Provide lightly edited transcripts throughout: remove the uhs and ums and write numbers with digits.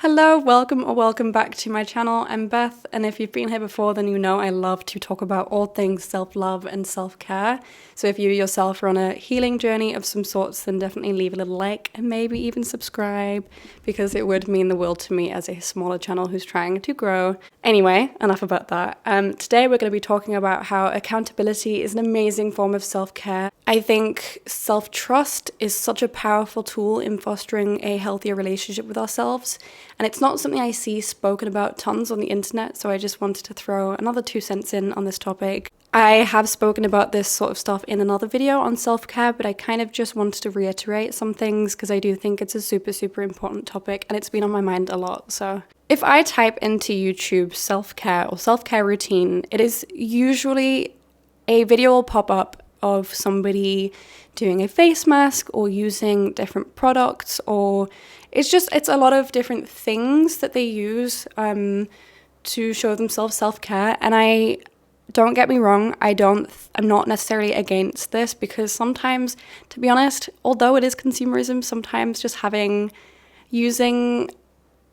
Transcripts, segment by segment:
Hello, welcome or welcome back to my channel. I'm Beth, and if you've been here before, then you know I love to talk about all things self-love and self-care. So if you yourself are on a healing journey of some sorts, then definitely leave a little like and maybe even subscribe, because it would mean the world to me as a smaller channel who's trying to grow. Anyway, enough about that. Today we're going to be talking about how accountability is an amazing form of self-care. I think self-trust is such a powerful tool in fostering a healthier relationship with ourselves. And it's not something I see spoken about tons on the internet, so I just wanted to throw another 2 cents in on this topic. I have spoken about this sort of stuff in another video on self-care, but I kind of just wanted to reiterate some things because I do think it's a super important topic and it's been on my mind a lot. So if I type into YouTube self-care or self-care routine, it is usually a video will pop up of somebody doing a face mask or using different products, or it's a lot of different things that they use to show themselves self-care. And I don't get me wrong, I'm not necessarily against this, because sometimes, to be honest, although it is consumerism, sometimes just using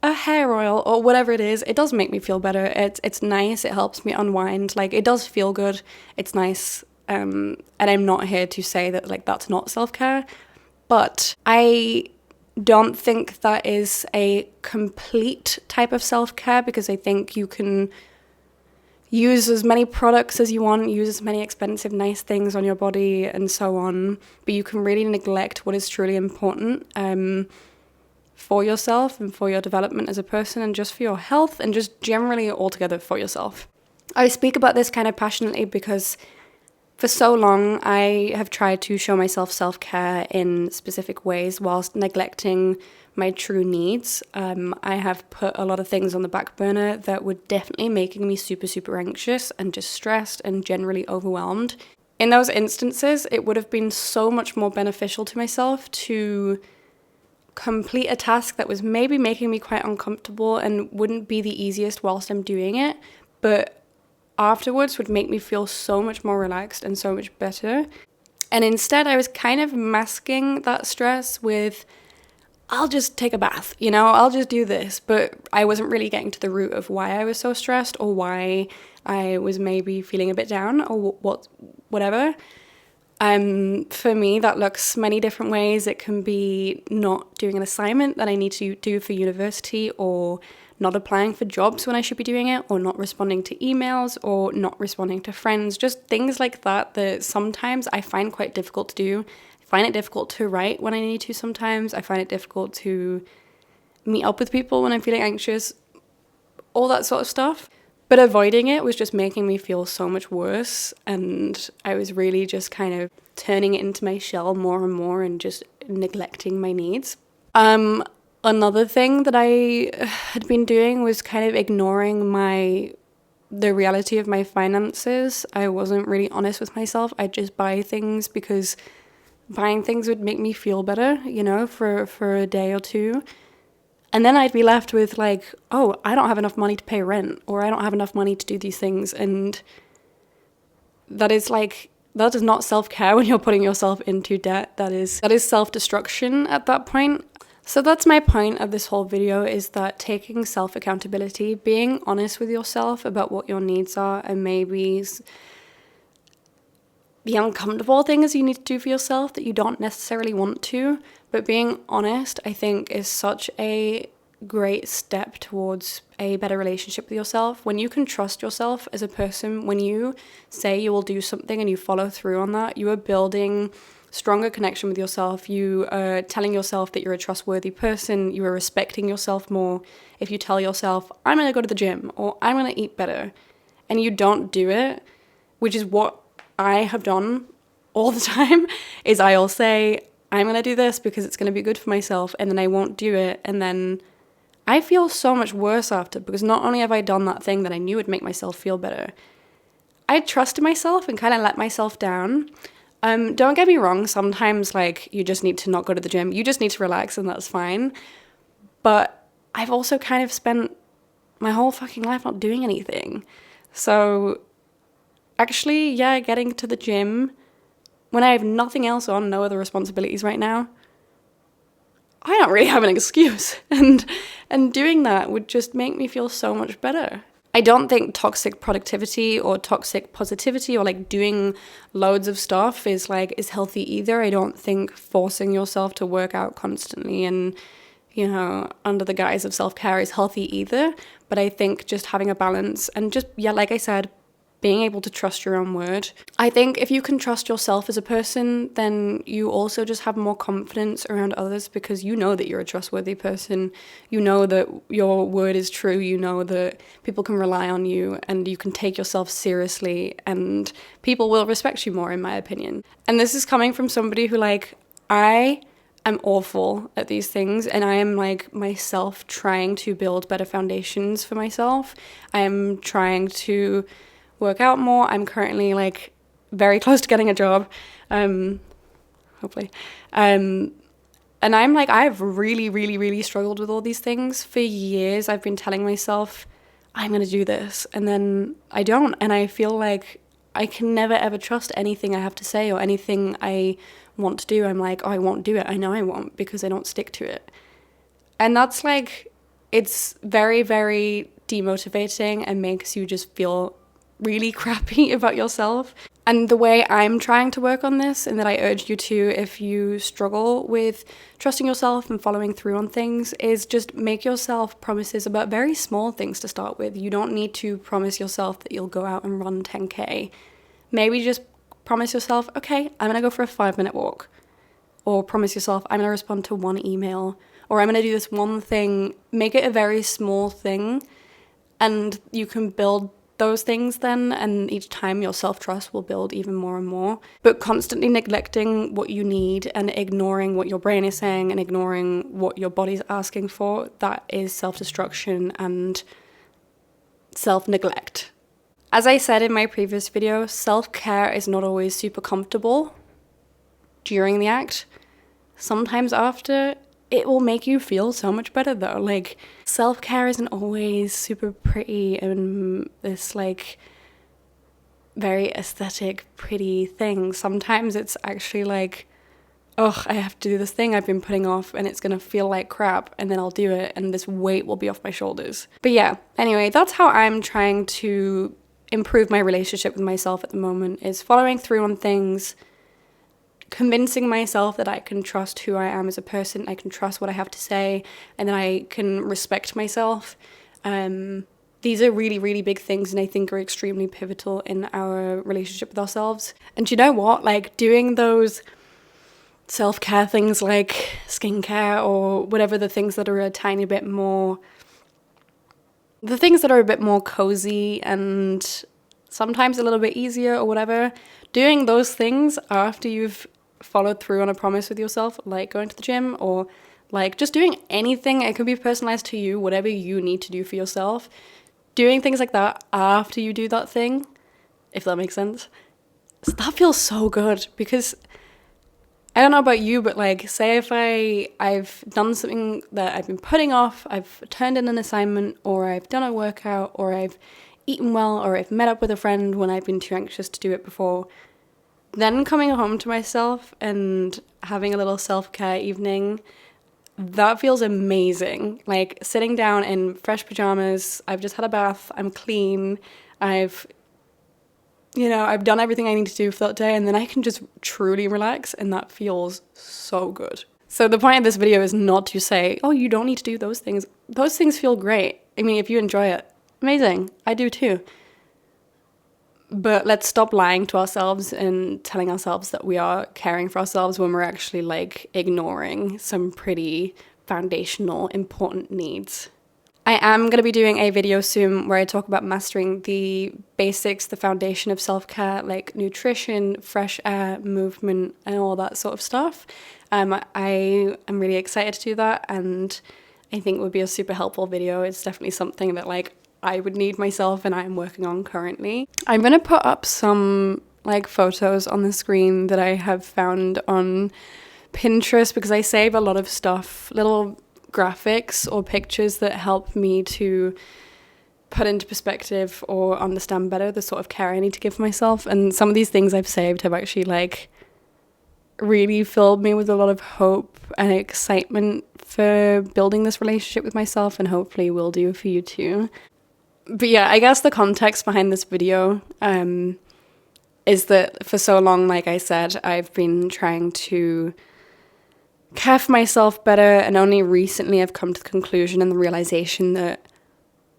a hair oil or whatever it is, it does make me feel better. It's nice, it helps me unwind, like it does feel good, it's nice. And I'm not here to say that like that's not self-care, but I don't think that is a complete type of self-care, because I think you can use as many products as you want, use as many expensive, nice things on your body and so on, but you can really neglect what is truly important for yourself and for your development as a person and just for your health and just generally altogether for yourself. I speak about this kind of passionately because for so long, I have tried to show myself self-care in specific ways whilst neglecting my true needs. I have put a lot of things on the back burner that were definitely making me super anxious and just stressed and generally overwhelmed. In those instances, it would have been so much more beneficial to myself to complete a task that was maybe making me quite uncomfortable and wouldn't be the easiest whilst I'm doing it, but afterwards would make me feel so much more relaxed and so much better. And instead I was kind of masking that stress with, I'll just take a bath, I'll just do this. But I wasn't really getting to the root of why I was so stressed or why I was maybe feeling a bit down or whatever. For me, that looks many different ways. It can be not doing an assignment that I need to do for university, or not applying for jobs when I should be doing it, or not responding to emails, or not responding to friends, just things like that sometimes I find quite difficult to do. I find it difficult to write when I need to sometimes. I find it difficult to meet up with people when I'm feeling anxious, all that sort of stuff. But avoiding it was just making me feel so much worse, and I was really just kind of turning it into my shell more and more and just neglecting my needs. Another thing that I had been doing was kind of ignoring the reality of my finances. I wasn't really honest with myself. I'd just buy things because buying things would make me feel better, for a day or two. And then I'd be left with like, oh, I don't have enough money to pay rent, or I don't have enough money to do these things. And that is not self-care when you're putting yourself into debt. That is self-destruction at that point. So that's my point of this whole video, is that taking self-accountability, being honest with yourself about what your needs are, and maybe the uncomfortable things you need to do for yourself that you don't necessarily want to, but being honest, I think, is such a great step towards a better relationship with yourself. When you can trust yourself as a person, when you say you will do something and you follow through on that, you are building stronger connection with yourself. You are telling yourself that you're a trustworthy person. You are respecting yourself more. If you tell yourself, I'm going to go to the gym, or I'm going to eat better, and you don't do it, which is what I have done all the time, is I'll say, I'm going to do this because it's going to be good for myself, and then I won't do it, and then I feel so much worse after, because not only have I done that thing that I knew would make myself feel better, I trusted myself and kind of let myself down. Don't get me wrong, sometimes you just need to not go to the gym, you just need to relax, and that's fine. But I've also kind of spent my whole fucking life not doing anything. So actually, yeah, getting to the gym when I have nothing else on, no other responsibilities right now, I don't really have an excuse. And doing that would just make me feel so much better. I don't think toxic productivity or toxic positivity or like doing loads of stuff is healthy either. I don't think forcing yourself to work out constantly and, you know, under the guise of self-care is healthy either. But I think just having a balance and just, yeah, like I said, being able to trust your own word. I think if you can trust yourself as a person, then you also just have more confidence around others because you know that you're a trustworthy person. You know that your word is true. You know that people can rely on you and you can take yourself seriously and people will respect you more, in my opinion. And this is coming from somebody who, like, I am awful at these things and I am like myself trying to build better foundations for myself. I am trying to work out more. I'm currently like very close to getting a job, hopefully. And I'm like, I've really struggled with all these things for years. I've been telling myself, I'm going to do this. And then I don't. And I feel like I can never ever trust anything I have to say or anything I want to do. I'm like, oh, I won't do it. I know I won't because I don't stick to it. And that's like, it's very, very demotivating and makes you just feel really crappy about yourself. And the way I'm trying to work on this, and that I urge you to if you struggle with trusting yourself and following through on things, is just make yourself promises about very small things to start with. You don't need to promise yourself that you'll go out and run 10K. Maybe just promise yourself, okay, I'm gonna go for a 5-minute walk. Or promise yourself, I'm gonna respond to one email. Or I'm gonna do this one thing. Make it a very small thing and you can build those things then, and each time your self-trust will build even more and more. But constantly neglecting what you need and ignoring what your brain is saying and ignoring what your body's asking for, that is self-destruction and self-neglect. As I said in my previous video, self-care is not always super comfortable during the act. Sometimes after, it will make you feel so much better though. Like, self-care isn't always super pretty and this like very aesthetic, pretty thing. Sometimes it's actually like, oh, I have to do this thing I've been putting off and it's gonna feel like crap and then I'll do it and this weight will be off my shoulders. But yeah, anyway, that's how I'm trying to improve my relationship with myself at the moment, is following through on things, convincing myself that I can trust who I am as a person, I can trust what I have to say, and then I can respect myself. These are really, really big things and I think are extremely pivotal in our relationship with ourselves. And you know what? Like, doing those self-care things like skincare or whatever, the things that are a tiny bit more, the things that are a bit more cozy and sometimes a little bit easier or whatever, doing those things after you've followed through on a promise with yourself, like going to the gym or like just doing anything, it could be personalized to you, whatever you need to do for yourself, doing things like that after you do that thing, if that makes sense, so that feels so good. Because I don't know about you, but like, say if I've done something that I've been putting off, I've turned in an assignment, or I've done a workout, or I've eaten well, or I've met up with a friend when I've been too anxious to do it before, then coming home to myself and having a little self-care evening, that feels amazing. Like, sitting down in fresh pajamas, I've just had a bath, I'm clean, I've done everything I need to do for that day, and then I can just truly relax, and that feels so good. So the point of this video is not to say, oh, you don't need to do those things. Those things feel great. I mean, if you enjoy it, amazing. I do too. But let's stop lying to ourselves and telling ourselves that we are caring for ourselves when we're actually like ignoring some pretty foundational, important needs. I am going to be doing a video soon where I talk about mastering the basics, the foundation of self-care, like nutrition, fresh air, movement, and all that sort of stuff. I am really excited to do that, and I think it would be a super helpful video. It's definitely something that like I would need myself and I'm working on currently. I'm going to put up some like photos on the screen that I have found on Pinterest because I save a lot of stuff, little graphics or pictures that help me to put into perspective or understand better the sort of care I need to give myself. And some of these things I've saved have actually like really filled me with a lot of hope and excitement for building this relationship with myself, and hopefully will do for you too. But yeah, I guess the context behind this video is that for so long, like I said, I've been trying to care for myself better, and only recently I've come to the conclusion and the realization that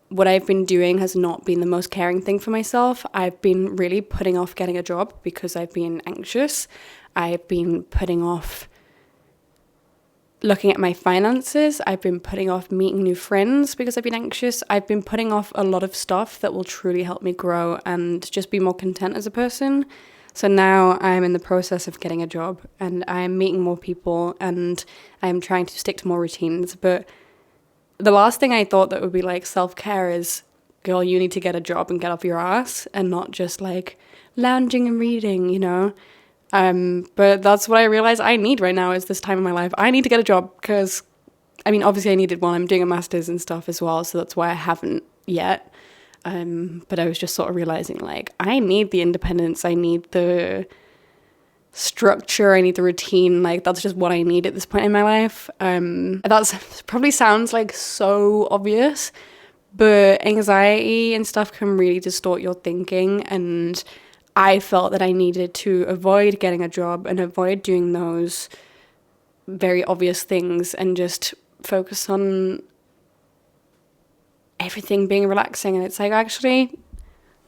what I've been doing has not been the most caring thing for myself. I've been really putting off getting a job because I've been anxious. I've been putting off looking at my finances. I've been putting off meeting new friends because I've been anxious. I've been putting off a lot of stuff that will truly help me grow and just be more content as a person. So now I'm in the process of getting a job, and I'm meeting more people, and I'm trying to stick to more routines. But the last thing I thought that would be like self-care is, girl, you need to get a job and get off your ass, and not just like lounging and reading, you know? But that's what I realize I need right now is this time in my life. I need to get a job because, I mean, obviously I needed one. I'm doing a master's and stuff as well, so that's why I haven't yet. But I was just sort of realizing, like, I need the independence. I need the structure. I need the routine. Like, that's just what I need at this point in my life. That probably sounds like so obvious, but anxiety and stuff can really distort your thinking, and I felt that I needed to avoid getting a job and avoid doing those very obvious things and just focus on everything being relaxing. And it's like, actually,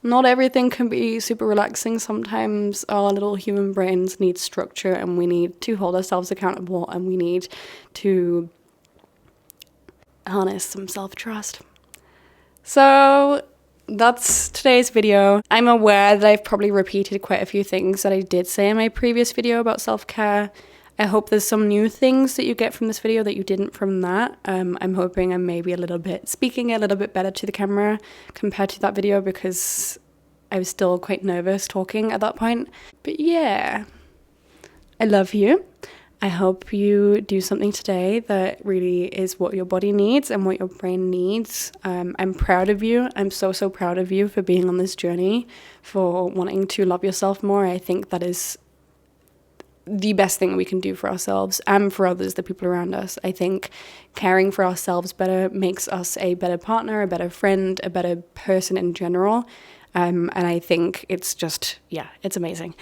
not everything can be super relaxing. Sometimes our little human brains need structure, and we need to hold ourselves accountable, and we need to harness some self-trust. So that's today's video. I'm aware that I've probably repeated quite a few things that I did say in my previous video about self-care. I hope there's some new things that you get from this video that you didn't from that. I'm hoping I'm maybe speaking a little bit better to the camera compared to that video, because I was still quite nervous talking at that point. But yeah, I love you. I hope you do something today that really is what your body needs and what your brain needs. I'm proud of you. I'm so proud of you for being on this journey, for wanting to love yourself more. I think that is the best thing we can do for ourselves and for others, the people around us. I think caring for ourselves better makes us a better partner, a better friend, a better person in general. And I think it's just, yeah, it's amazing.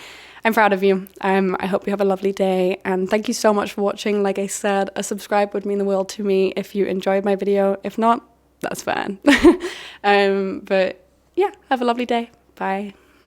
I'm proud of you. I hope you have a lovely day, and thank you so much for watching. Like I said, a subscribe would mean the world to me if you enjoyed my video. If not, that's fine. But yeah, have a lovely day. Bye.